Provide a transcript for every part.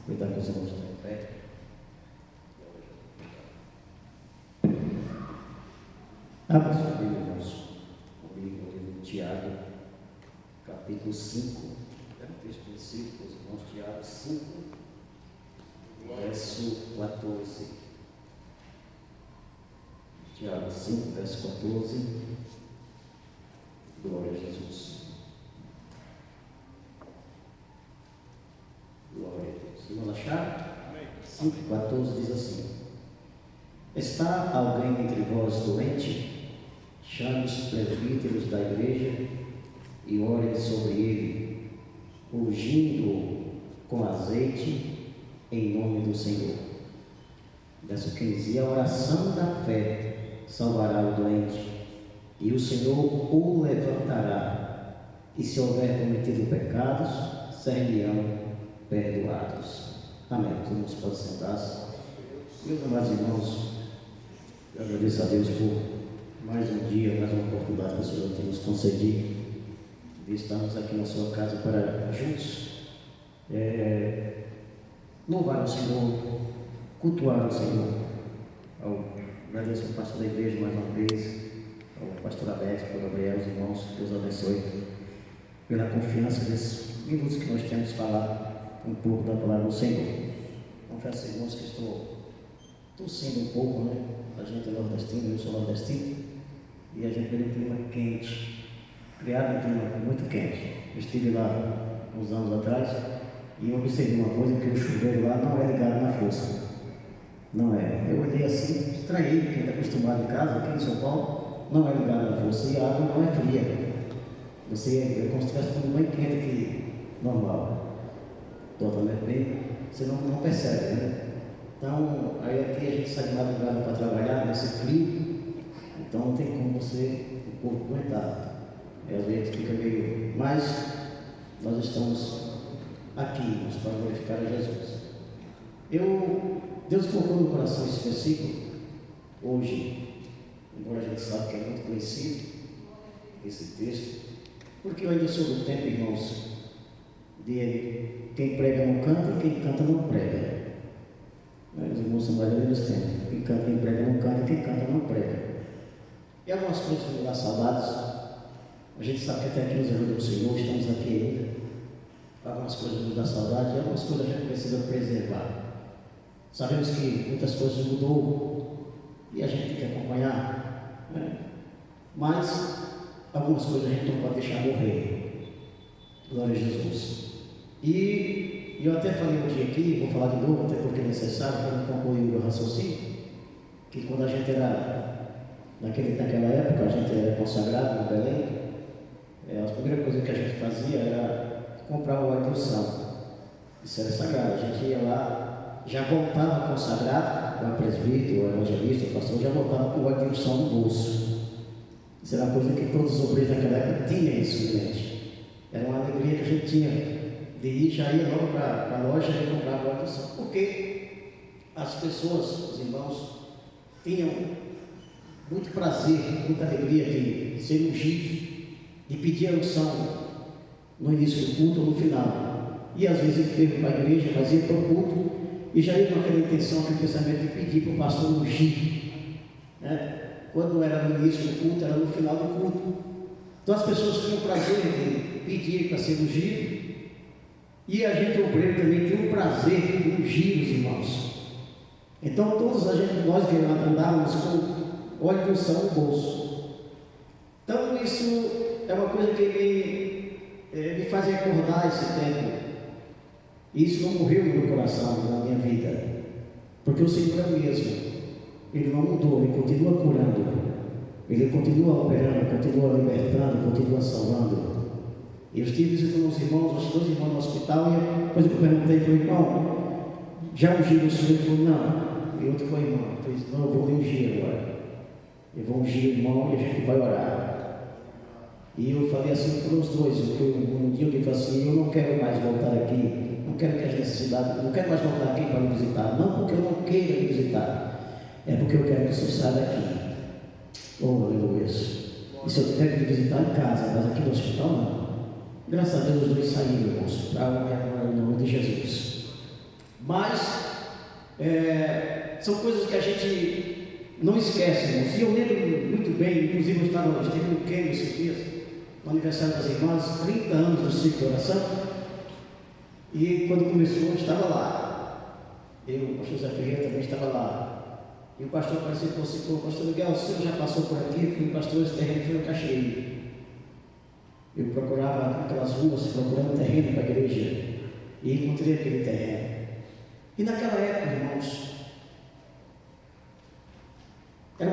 Cuidar que os irmãos estão em pé. Abra sua Bíblia, irmãos, comigo, no livro de Tiago, capítulo 5. É um texto conhecido para os irmãos, Tiago 5, verso 14. Tiago 5, verso 14. Glória a Jesus. Glória a Deus. Vamos achar? 5,14 diz assim: Está alguém entre vós doente? Chame os presbíteros da igreja e orem sobre ele, ungindo-o com azeite em nome do Senhor. Verso 15: E a oração da fé salvará o doente, e o Senhor o levantará, e se houver cometido pecados, ser-lhe-ão perdoados. Amém. Os irmãos podem sentar-se. Meus amados irmãos, eu agradeço a Deus por mais um dia, mais uma oportunidade que o Senhor tem nos concedido de estarmos aqui na sua casa para juntos louvar o Senhor, cultuar o Senhor. Agradeço ao pastor da igreja mais uma vez, ao pastor Aberto, ao Gabriel, os irmãos, que Deus abençoe pela confiança desses minutos que nós temos falar um pouco da palavra do Senhor. Confesso, irmãos, que estou tossindo um pouco, né? A gente é nordestino, eu sou nordestino, e a gente vem num clima quente, criado em clima muito quente. Eu estive lá uns anos atrás e eu observei uma coisa, que o chuveiro lá não é ligado na força. Não é. Eu olhei assim, estranhei, quem está acostumado em casa, aqui em São Paulo, não é ligado na força e a água não é fria. É como se estivesse tomando banho quente aqui, normal. Totalmente bem, você não percebe, né? Então, aí aqui a gente sai de madrugada para trabalhar, nesse frio, então não tem como o corpo aguentar. E às vezes fica meio. Mas nós estamos aqui, para glorificar a Jesus. Deus colocou no coração esse versículo, hoje, embora a gente saiba que é muito conhecido, esse texto, porque eu ainda sou do tempo, irmãos, de quem prega não canta e quem canta não prega. Os irmãos são mais ou menos tempo. Quem prega não canta e quem canta não prega. E algumas coisas que nos dá saudades. A gente sabe que até aqui nos ajuda o Senhor, estamos aqui ainda. Algumas coisas nos dá saudade e algumas coisas a gente precisa preservar. Sabemos que muitas coisas mudou e a gente tem que acompanhar, né? Mas algumas coisas a gente não pode deixar morrer. Glória a Jesus. E eu até falei um dia aqui, vou falar de novo, até porque é necessário, para concluir o meu raciocínio, que quando a gente era, naquela época, a gente era consagrado no Belém, a primeira coisa que a gente fazia era comprar o óleo de unção. Isso era sagrado, a gente ia lá, já voltava consagrado, o presbítero, o evangelista, o pastor, já voltava com o óleo de unção no bolso. Isso era uma coisa que todos os obreiros daquela época tinham isso em mente. Era uma alegria que a gente tinha de ir, já ia logo para a loja e comprar o óleo de unção, porque as pessoas, os irmãos, tinham muito prazer, muita alegria de ser ungidos, de pedir a unção no início do culto ou no final. E às vezes ele veio para a igreja, fazia para o culto e já ia com aquela intenção, aquele pensamento de pedir para o pastor ungir, né? Quando era no início do culto, era no final do culto. Então as pessoas tinham prazer de pedir para ser ungido. E a gente, obreiro, também tem o prazer de ungir os irmãos. Então, nós que andávamos com óleo de unção no bolso. Então, isso é uma coisa que me faz recordar esse tempo. E isso não morreu no meu coração, na minha vida. Porque o Senhor é o mesmo. Ele não mudou, Ele continua curando. Ele continua operando, continua libertando, continua salvando. Eu estive visitando os irmãos, os dois irmãos no hospital, e depois eu perguntei para o irmão, já ungiram o senhor? Ele falou, não. E outro foi, irmão, eu disse, não, eu vou ungir agora. Eu vou ungir o irmão e a gente vai orar. E eu falei assim para os dois, um dia eu disse assim, eu não quero mais voltar aqui, não quero que as necessidades, não quero mais voltar aqui para me visitar, não porque eu não queira me visitar, é porque eu quero que o senhor saia daqui. Oh, aleluia. E se eu tiver que me visitar em casa, mas aqui no hospital não. Graças a Deus os dois saíram, irmãos, para a honra e glória no nome de Jesus. Mas são coisas que a gente não esquece, irmãos. E eu lembro muito bem, inclusive eu estive no Quênia esses dias, no aniversário das irmãs, 30 anos do ciclo de oração, e quando começou eu estava lá. O pastor José Ferreira também estava lá. E o pastor apareceu e falou: pastor Miguel, o senhor já passou por aqui? Fui pastor, esse terreno foi no Caxiri. Eu procurava aquelas ruas, procurando terreno para a igreja, e encontrei aquele terreno. E naquela época, irmãos, era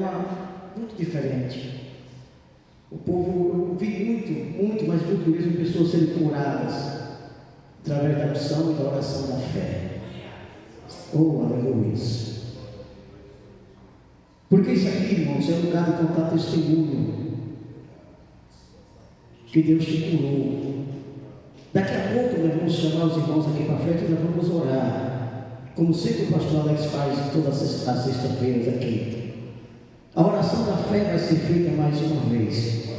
muito diferente. O povo, eu vi muito, mas muito mesmo, pessoas sendo curadas através da unção e da oração da fé. Oh, aleluia! Porque isso aqui, irmãos, é um lugar de contar testemunho que Deus te curou. Daqui a pouco nós vamos chamar os irmãos aqui para frente e nós vamos orar, como sempre o pastor Alex faz todas as sextas-feiras aqui. A oração da fé vai ser feita mais uma vez.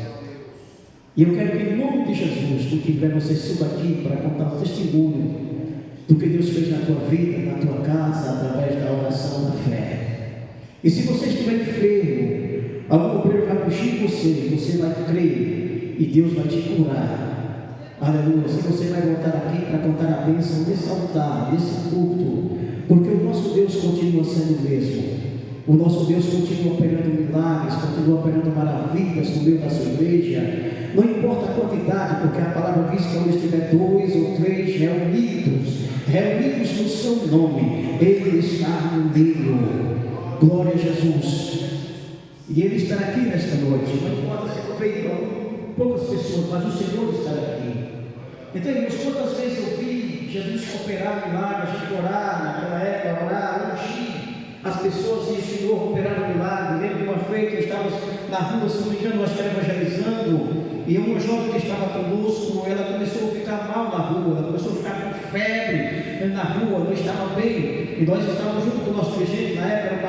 E eu quero que, em nome de Jesus, no que breve você suba aqui para contar um testemunho do que Deus fez na tua vida, na tua casa, através da oração da fé. E se você estiver enfermo, algum obreiro vai puxar você vai crer e Deus vai te curar. Aleluia. Se você vai voltar aqui para contar a bênção desse altar, desse culto, porque o nosso Deus continua sendo o mesmo. O nosso Deus continua operando milagres, continua operando maravilhas no meio da sua igreja. Não importa a quantidade, porque a palavra diz que onde estiver 2 ou 3 reunidos no seu nome, Ele está no meio. Glória a Jesus. E Ele está aqui nesta noite. Não importa se eu vejo poucas pessoas, mas o Senhor está aqui. Então, irmãos, quantas vezes eu vi Jesus operar milagres, a gente orar naquela época, orar, ungir as pessoas e o Senhor operar um milagre. Lembro de uma feita, estávamos na rua, se não me engano, nós estávamos evangelizando, e uma jovem que estava conosco, ela começou a ficar mal na rua, ela começou a ficar com febre na rua, não estava bem, e nós estávamos junto com o nosso dirigente, na época era o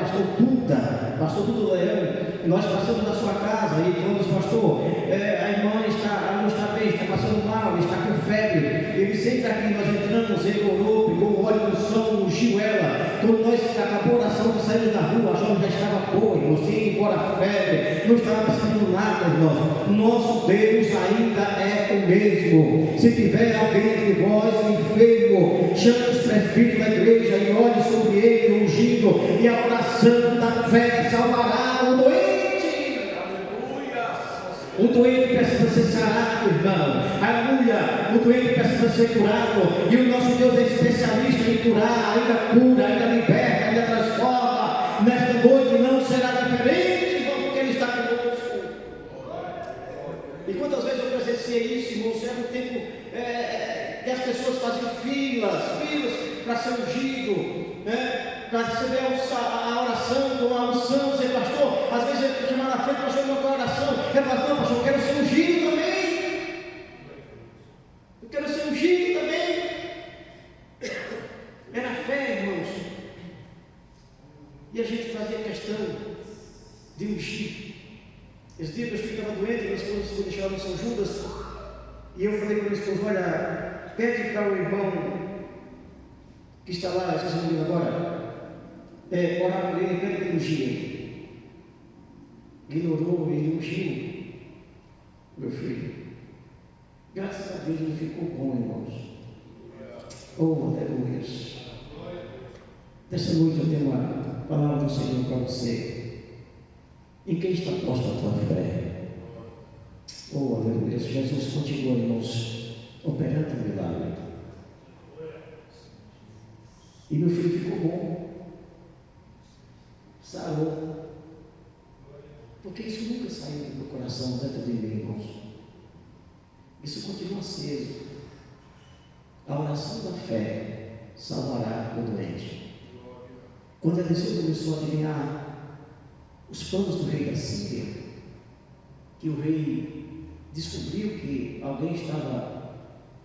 pastor Duda Leão, e nós passamos na sua casa, e falamos: pastor, a irmã não está bem, está passando mal, está com febre. Ele sempre aqui, nós entramos, ele orou, pegou o óleo do som, ungiu ela. Quando nós acabou a oração, saímos da rua, a jovem já estava boa, irmão, sem ir embora a febre, não estava precisando nada, irmão. Nosso Deus ainda é o mesmo. Se tiver alguém entre vós enfermo, chame os presbíteros da igreja e olhe sobre ele, ungido, e a oração da fé salvará o doente. O doente precisa ser sarado, irmão. Aleluia. O doente precisa ser curado. E o nosso Deus é especialista em curar. Ainda cura, ainda liberta, ainda transforma. Nesta noite não será diferente, irmão, porque Ele está conosco. E quantas vezes eu presenciei isso, irmãos? Era um tempo que as pessoas faziam filas para ser ungido, né? Para receber a oração, com a unção, dizer: pastor, às vezes eu chamava na frente, pastor, eu não oração. Eu falo: não, pastor, eu quero ser ungido também. Eu quero ser ungido também. Era fé, irmãos. E a gente fazia questão de ungir. Esse dia que eu ficava doente, minha esposa se deixava no São Judas, e eu falei para minha esposa: olha, pede para o irmão que está lá, vocês não viram agora, orar por ele, pede para ele ungir. Ele orou, ele ungiu meu filho. Graças a Deus ele ficou bom, irmãos. Oh, aleluia. Dessa noite eu tenho uma palavra do Senhor para você. Em quem está posta a tua fé? Oh, aleluia. Jesus continua, irmãos, operando um milagre. E meu filho ficou bom. Sarou. Porque isso nunca saiu do meu coração dentro de mim, irmãos. Isso continua aceso. A oração da fé salvará o doente. Quando Eliseu começou a adivinhar os planos do rei da Síria, que o rei descobriu que alguém estava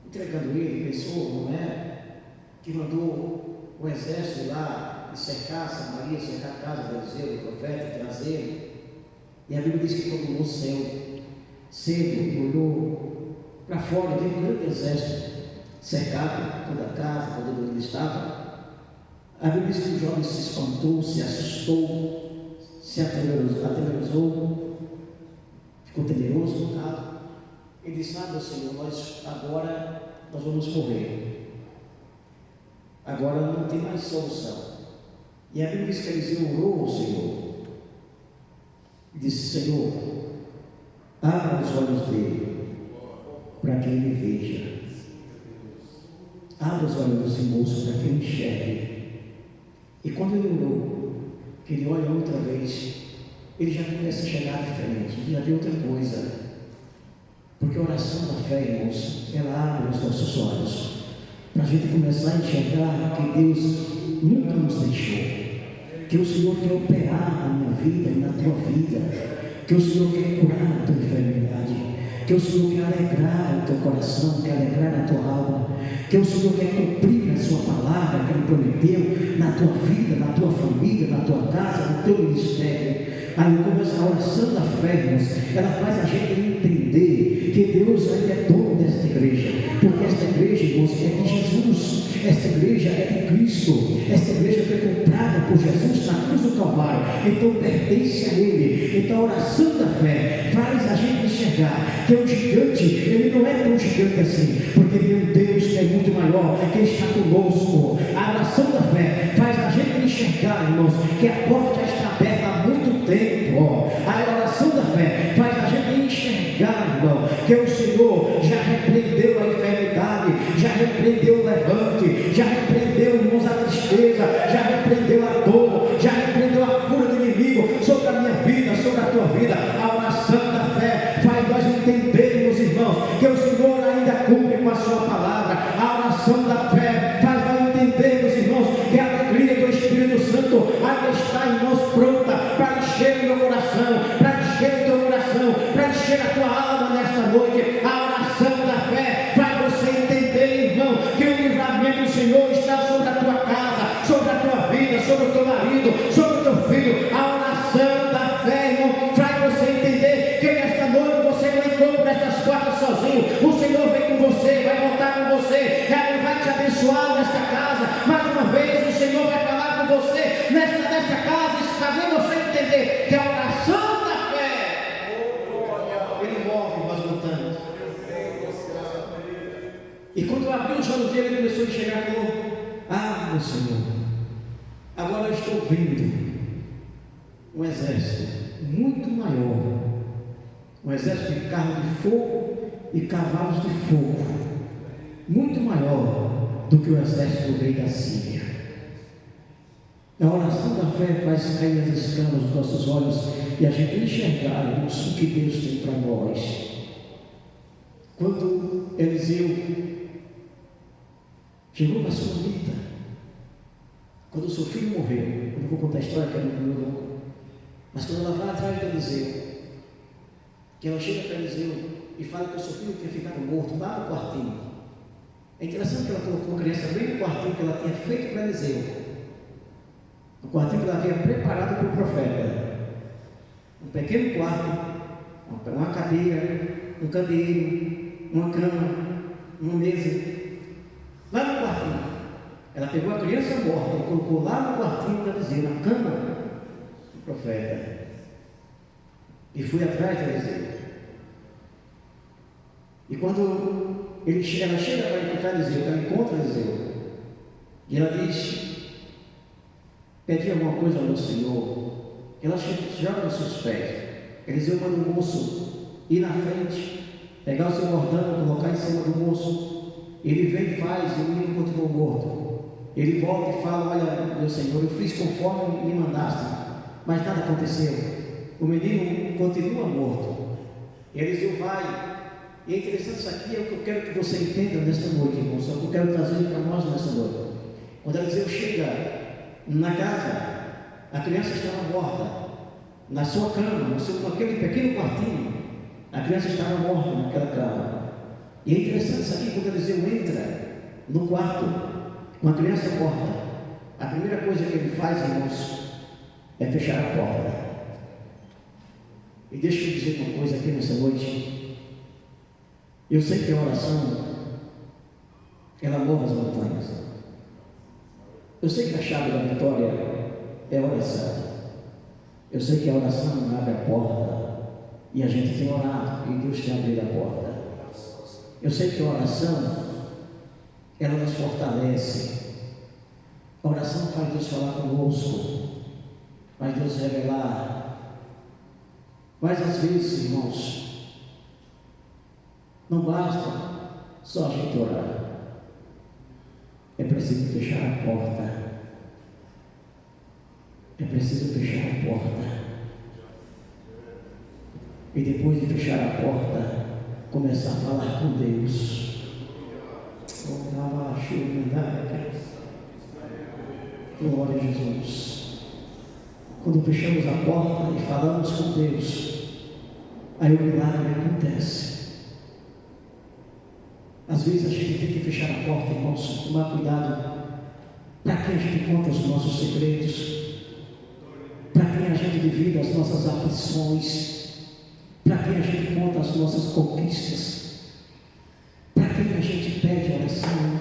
entregando ele, pensou, não é? Que mandou o exército lá e cercar Samaria, cercar a casa de Eliseu, do profeta, trazer. E a Bíblia diz que quando olhou o céu, cedo, olhou para fora, viu um grande exército cercado toda a casa, onde ele estava. A Bíblia diz que o jovem se espantou, se assustou, se atemorizou, ficou temeroso no caso. Ele disse: meu Senhor, agora nós vamos morrer. Agora não tem mais solução. E a Bíblia diz que Eliseu orou ao Senhor e disse: Senhor, abra os olhos dele para que ele veja. Abra os olhos desse moço para que ele enxergue. E quando ele orou, que ele olha outra vez, ele já começa a chegar diferente, já vê outra coisa. Porque a oração da fé, irmãos, ela abre os nossos olhos para a gente começar a enxergar que Deus nunca nos deixou, que o Senhor quer operar na minha vida e na tua vida, que o Senhor quer curar a tua enfermidade, que o Senhor quer alegrar o teu coração, quer alegrar a tua alma, que o Senhor quer cumprir a sua palavra que Ele prometeu na tua vida, na tua família, na tua casa, no teu ministério. Aí começa a oração da fé, irmãos, ela faz a gente entender que Deus ainda é dono desta igreja, porque esta igreja, irmãos, é de Jesus, esta igreja é de Cristo, esta igreja foi comprada por Jesus na cruz do Calvário, então pertence a Ele. Então a oração da fé faz a gente enxergar que o gigante, ele não é tão gigante assim, porque tem um Deus que é muito maior, que está conosco. A oração da fé faz a gente enxergar, irmãos, que a porta já está aberta há muito tempo. A oração da fé faz a gente enxergar, irmão, que o Senhor já repreendeu a enfermidade, já repreendeu o levante, já repreendeu, irmãos, a tristeza, já repreendeu a dor, já repreendeu a cura do inimigo sobre a minha vida, sobre a tua vida. A oração da fé faz nós entendermos, irmãos, que o Senhor ainda cumpre com a sua palavra. A oração da fé faz nós entendermos, irmãos, que a alegria do Espírito Santo ainda está, irmãos, pronta para encher o meu coração, para encher o teu coração, para encher a tua alma nesta noite. A oração da fé faz você entender, irmão, que o livramento do Senhor está sobre a tua casa, sobre a tua vida, sobre o teu marido, sobre o teu filho. A oração da fé, irmão, faz você entender que nesta noite você não entrou por estas portas sozinho. O Senhor vem com você, vai voltar com você, Ele vai te abençoar nesta casa. Mais uma vez o Senhor vai falar com você nesta casa, fazendo você entender que a oração da fé, ele move as montanhas. E quando eu abri os olhos dele, ele começou a enxergar e falou: meu Senhor, agora eu estou vendo um exército muito maior, um exército de carro de fogo e cavalos de fogo, muito maior do que o exército do rei da Síria. A oração da fé faz cair as escamas dos nossos olhos e a gente enxergar, irmãos, o que Deus tem para nós. Quando Eliseu chegou para a Sunamita, quando o seu filho morreu, eu não vou contar a história que é muito longa, mas quando ela vai atrás de Eliseu, que ela chega para Eliseu e fala que o seu filho tinha ficado morto lá no quartinho. É interessante que ela colocou a criança bem no quartinho que ela tinha feito para Eliseu, o quartinho que ela havia preparado para o profeta, um pequeno quarto, uma cadeira, um candeeiro, uma cama, uma mesa, lá no quartinho. Ela pegou a criança morta e colocou lá no quartinho de Eliseu, na cama do profeta, e foi atrás de Eliseu. E quando ela chega para encontrar Eliseu, ela encontra Eliseu, e ela diz: pedi alguma coisa ao meu Senhor. Ela joga nos seus pés. Eliseu manda o moço ir na frente, pegar o seu bordão, colocar em cima do moço. Ele vem e faz, e o menino continua morto. Ele volta e fala: olha, meu Senhor, eu fiz conforme me mandaste, mas nada aconteceu. O menino continua morto. Eliseu vai. E é interessante, isso aqui é o que eu quero que você entenda nesta noite, irmão. Só que eu quero trazer para nós nesta noite. Quando Eliseu chega na casa, a criança estava morta, na sua cama, naquele pequeno quartinho, a criança estava morta naquela cama. E é interessante isso aqui, quando Eliseu entra no quarto com a criança morta, a primeira coisa que ele faz, irmãos, é fechar a porta. E deixa eu dizer uma coisa aqui nessa noite. Eu sei que a oração, ela move as montanhas. Eu sei que a chave da vitória é a oração. Eu sei que a oração abre a porta. E a gente tem orado e Deus tem abrido a porta. Eu sei que a oração, ela nos fortalece. A oração faz Deus falar conosco, faz Deus revelar. Mas às vezes, irmãos, não basta só a gente orar. É preciso fechar a porta. É preciso fechar a porta. E depois de fechar a porta, começar a falar com Deus. Glória a Jesus. Quando fechamos a porta e falamos com Deus, aí o milagre acontece. Às vezes a gente tem que fechar a porta, irmãos, tomar cuidado. Para quem a gente conta os nossos segredos, para quem a gente divide as nossas aflições, para quem a gente conta as nossas conquistas, para quem a gente pede oração,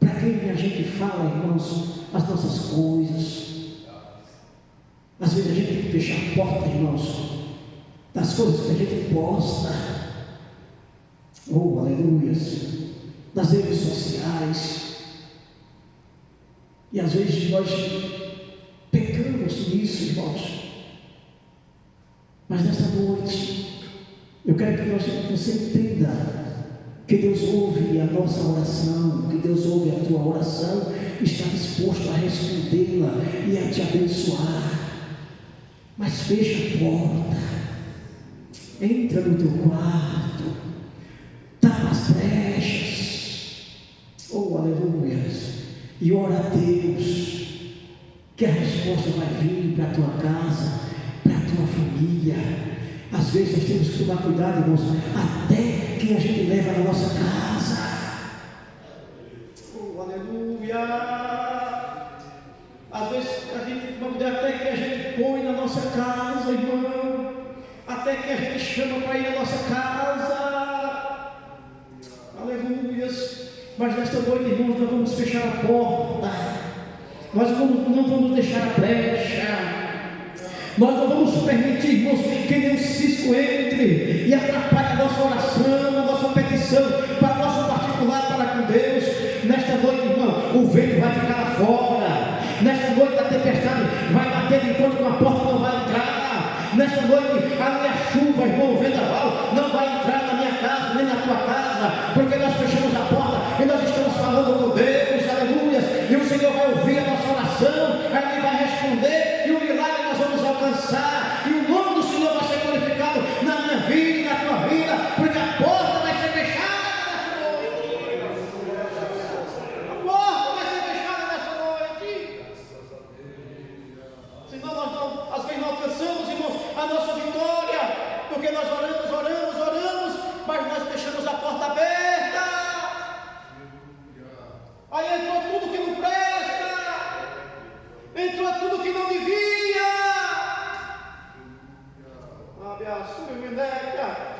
para quem a gente fala, irmãos, as nossas coisas. Às vezes a gente tem que fechar a porta, irmãos, das coisas que a gente posta. Oh, aleluias, das redes sociais. E às vezes nós pecamos nisso, irmãos. Mas nessa noite, eu quero que você entenda que Deus ouve a nossa oração, que Deus ouve a tua oração, está disposto a respondê-la e a te abençoar. Mas fecha a porta, entra no teu quarto, tapa as brechas, oh aleluias, e ora a Deus, que a resposta vai vir para a tua casa, para a tua família. Às vezes nós temos que tomar cuidado, irmãos, até quem a gente leva na nossa casa. Oh, aleluia! Às vezes a gente tem que tomar cuidado até que a gente põe na nossa casa, irmão. Até que a gente chama para ir na nossa casa. Aleluias! Mas nesta noite, irmãos, nós vamos fechar a porta. Nós não vamos deixar a brecha. Nós não vamos permitir, irmãos, que nenhum cisco entre e atrapalhe a nossa oração, a nossa petição, para o nosso particular, para com Deus. Nesta noite, irmão, o vento vai ficar lá fora. Nesta noite a tempestade vai bater enquanto uma porta não vai entrar. Nesta noite a minha chuva, irmão, o vendaval não vai entrar na minha casa, nem na tua casa, porque nós fechamos a porta e nós estamos falando com Deus, aleluia. E o Senhor vai ouvir a nossa oração, Ele vai responder, e o milagre nós vamos alcançar, e o nome do Senhor vai ser glorificado na minha vida e na tua vida, porque a porta vai ser fechada nessa noite. A porta vai ser fechada nessa noite. Senão nós não, às vezes não alcançamos, irmãos, a nossa vitória, porque nós oramos, mas nós deixamos a porta aberta. Aí entrou tudo que não presta, entrou tudo que não devia.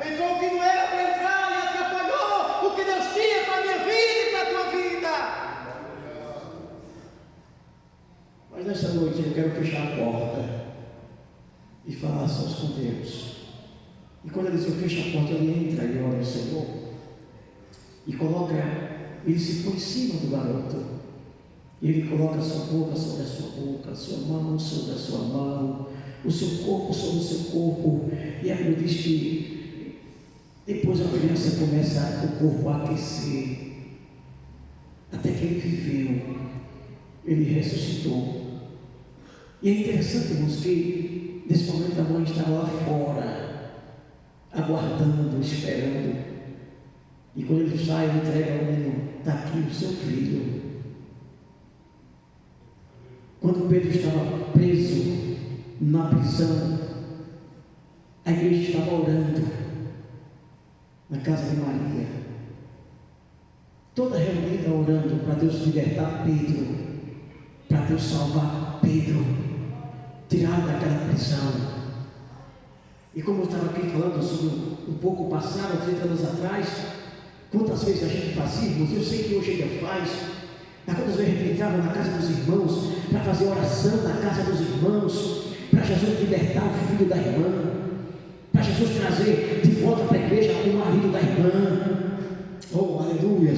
Entrou o que não era para entrar e atrapalhou o que Deus tinha para a minha vida e para a tua vida. Mas nessa noite eu quero fechar a porta e falar sós com Deus. E quando ele diz eu fecho a porta, ele entra e ora ao Senhor e coloca, ele se põe em cima do garoto e ele coloca a sua boca sobre a sua boca, a sua mão sobre a sua mão, o seu corpo sobre o seu corpo. E a Bíblia diz que depois a criança começa o corpo a aquecer, até que ele viveu, ele ressuscitou. E é interessante, irmãos, que nesse momento a mãe estava lá fora, aguardando, esperando. E quando ele sai, ele entrega ao menino: está aqui o seu filho. Quando Pedro estava preso na prisão, a igreja estava orando na casa de Maria, toda reunida orando para Deus libertar Pedro, para Deus salvar Pedro, tirá-lo daquela prisão. E como eu estava aqui falando sobre um pouco passado, 30 anos atrás, quantas vezes a gente faz isso? Eu sei que hoje ainda faz. A quantas vezes a gente entrava na casa dos irmãos para fazer oração na casa dos irmãos, para Jesus libertar o filho da irmã, para Jesus trazer de volta para a igreja o marido da irmã. Oh, aleluia!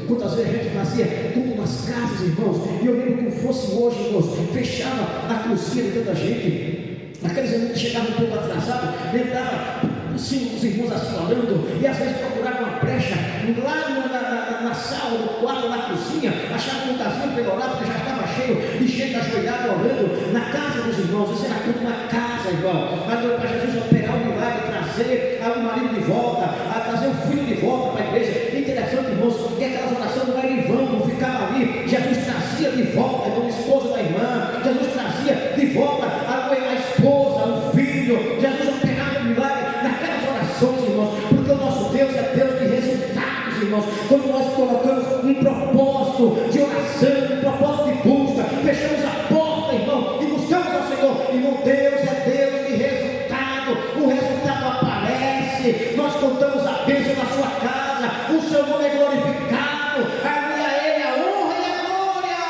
Quantas vezes a gente fazia tudo nas casas, irmãos, e eu lembro como fosse hoje, irmãos, fechava a cozinha de tanta gente, aqueles irmãos que chegavam um pouco atrasados, lembrava os irmãos assim orando, e às vezes procuravam uma brecha lá na sala, no quarto, na cozinha, achavam um lugarzinho para orar, porque já estava cheio de gente ajoelhada orando na casa dos irmãos. Isso era tudo uma casa, irmão, para Jesus operar o milagre, trazer o marido de volta, a trazer o filho de volta para a igreja. Interessante, irmãos, que aquelas orações não eram em vão, não ficava ali. Jesus trazia de volta a esposa da irmã, Jesus trazia de volta a esposa, o filho. Jesus operava o milagre naquelas orações, irmãos, porque o nosso Deus é Deus de resultados, irmãos. Quando nós colocamos um propósito de oração, um propósito de busca, fechamos a porta, irmão, e buscamos ao Senhor, irmão, Deus é Deus de resultado. O resultado aparece, nós contamos a bênção na sua casa, o seu nome é glorificado, a Ele a honra e a glória.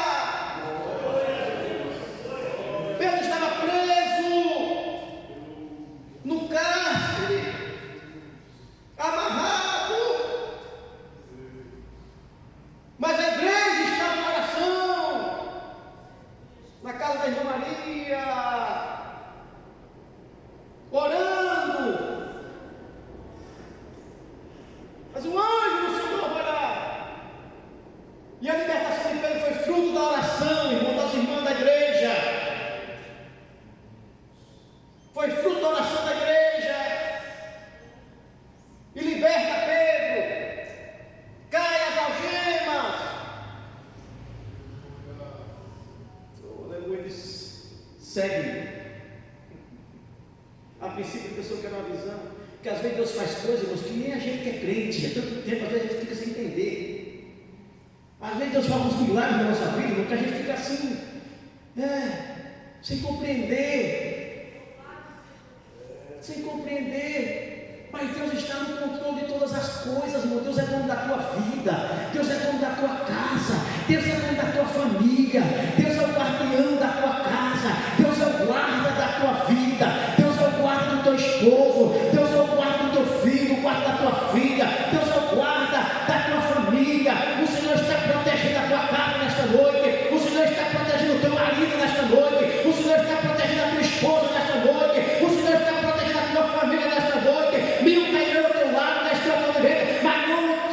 Pedro estava preso no cárcere, amarrado, mas a igreja estava em oração na casa da irmã Maria, orando. Mas o anjo do Senhor vai lá, e a libertação de Pedro foi fruto da oração, irmão, das irmãs da igreja. Foi fruto da oração da igreja, e liberta Pedro, cai as algemas. Aleluia, eles seguem. A princípio a pessoa quer uma visão, porque às vezes Deus faz coisas, irmãos, que nem a gente que é crente, há tanto tempo, às vezes a gente fica sem entender. Às vezes Deus faz uns milagres na nossa vida, irmão, que a gente fica assim, sem compreender, mas Deus está no controle de todas as coisas, irmão. Deus é dono da tua vida, Deus é dono da tua casa, Deus é dono da tua família, Deus é o guardião da tua casa, Deus é o guarda da tua vida, Deus é o guarda do teu esposo, Deus é o guarda do teu filho, o guarda da tua filha, Deus é o guarda da tua família. O Senhor está protegendo a tua casa nesta noite, o Senhor está protegendo o teu marido nesta noite, o Senhor está protegendo a tua esposa nesta noite, o Senhor está protegendo a tua família nesta noite. Mil cairão ao teu lado, nesta tua direita, mas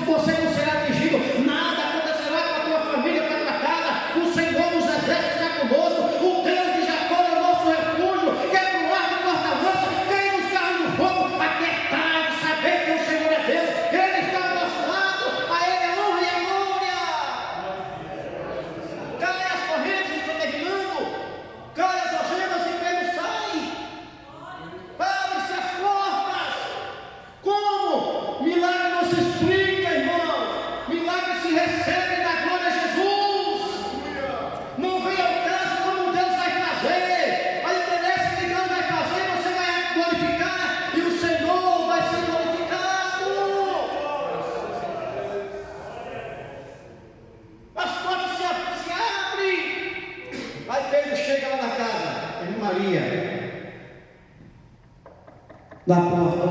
você não será atingido, nada acontecerá com a tua família, com a tua casa. O Senhor dos exércitos está conosco, o Deus de Jacó é o nosso refúgio, que é o arco e porta-lança, quem nos carros do fogo, aquietai, saber que o Senhor é Deus, Ele está ao nosso lado, a Ele a honra e a glória. Cai as correntes, estão terminando, cai as algemas e Pedro sai, abre-se as portas. Como? Milagre não se explica, irmão, milagre se recebe da glória a Jesus. Não vem ao caso como Deus vai fazer, a interessa que Deus vai fazer, você vai glorificar e o Senhor vai ser glorificado. As portas se abrem. Aí Pedro chega lá na casa, a irmã Maria, lá a porta,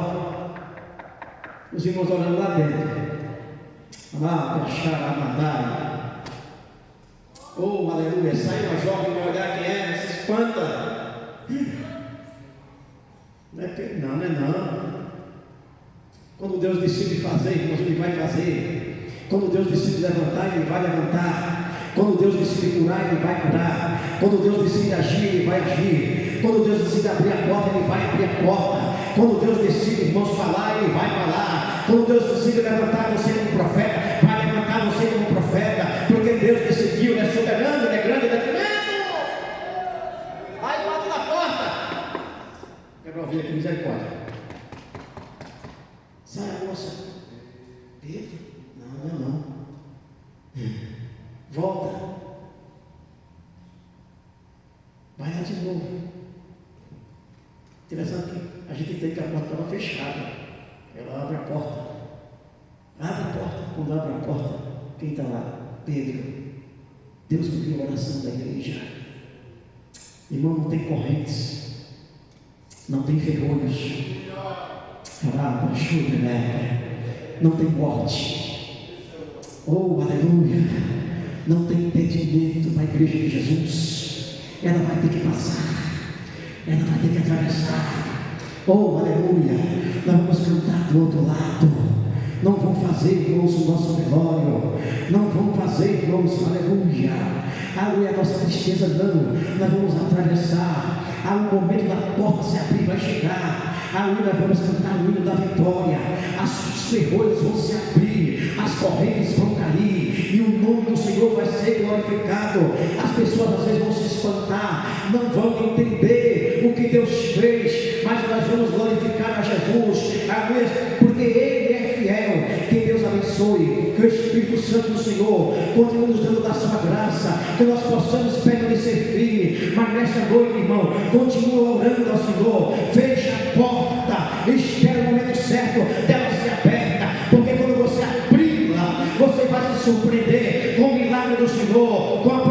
os irmãos orando lá dentro. Oh, aleluia, sai uma jovem para olhar quem é, se espanta. Não é Pedro, não, não é não. Quando Deus decide fazer, irmãos, Ele vai fazer. Quando Deus decide levantar, Ele vai levantar. Quando Deus decide curar, Ele vai curar. Quando Deus decide agir, Ele vai agir. Quando Deus decide abrir a porta, Ele vai abrir a porta. Quando Deus decide, irmãos, falar, Ele vai falar. Quando Deus decide levantar você como profeta, vai levantar você como profeta, porque Deus decidiu, Ele é soberano, Ele é grande, Ele é tremendo. Aí bate na porta. Quero ouvir aqui, misericórdia. Sai a moça. Pedro? Não. Volta. Vai lá de novo. Interessante que a gente entende que a porta estava fechada. Ela abre a porta. Abre a porta. Quando abre a porta, quem está lá? Pedro. Deus ouviu a oração da igreja. Irmão, não tem correntes, não tem ferrolhos, não tem morte. Oh, aleluia! Não tem impedimento para a igreja de Jesus. Ela vai ter que passar, ela vai ter que atravessar. Oh, aleluia! Nós vamos cantar do outro lado. Não vão fazer, irmãos, o nosso velório. Não vão fazer, irmãos, aleluia. Aleluia, a nossa tristeza não. Nós vamos atravessar. Há um momento da porta se abrir, vai chegar. Aleluia, nós vamos cantar o hino da vitória. Os ferrolhos vão se abrir, as correntes vão cair, e o nome do Senhor vai ser glorificado. As pessoas às vezes vão se espantar, não vão entender o que Deus fez, mas nós vamos glorificar a Jesus. Aleluia, porque Ele é fiel. Que Deus abençoe, que o Espírito Santo do Senhor continue nos dando da sua graça, que nós possamos permanecer firme. Mas nesta noite, irmão, continua orando ao Senhor, fecha a porta, espera o momento certo dela ser aberta, porque quando você abri-la, você vai se surpreender com o milagre do Senhor, com a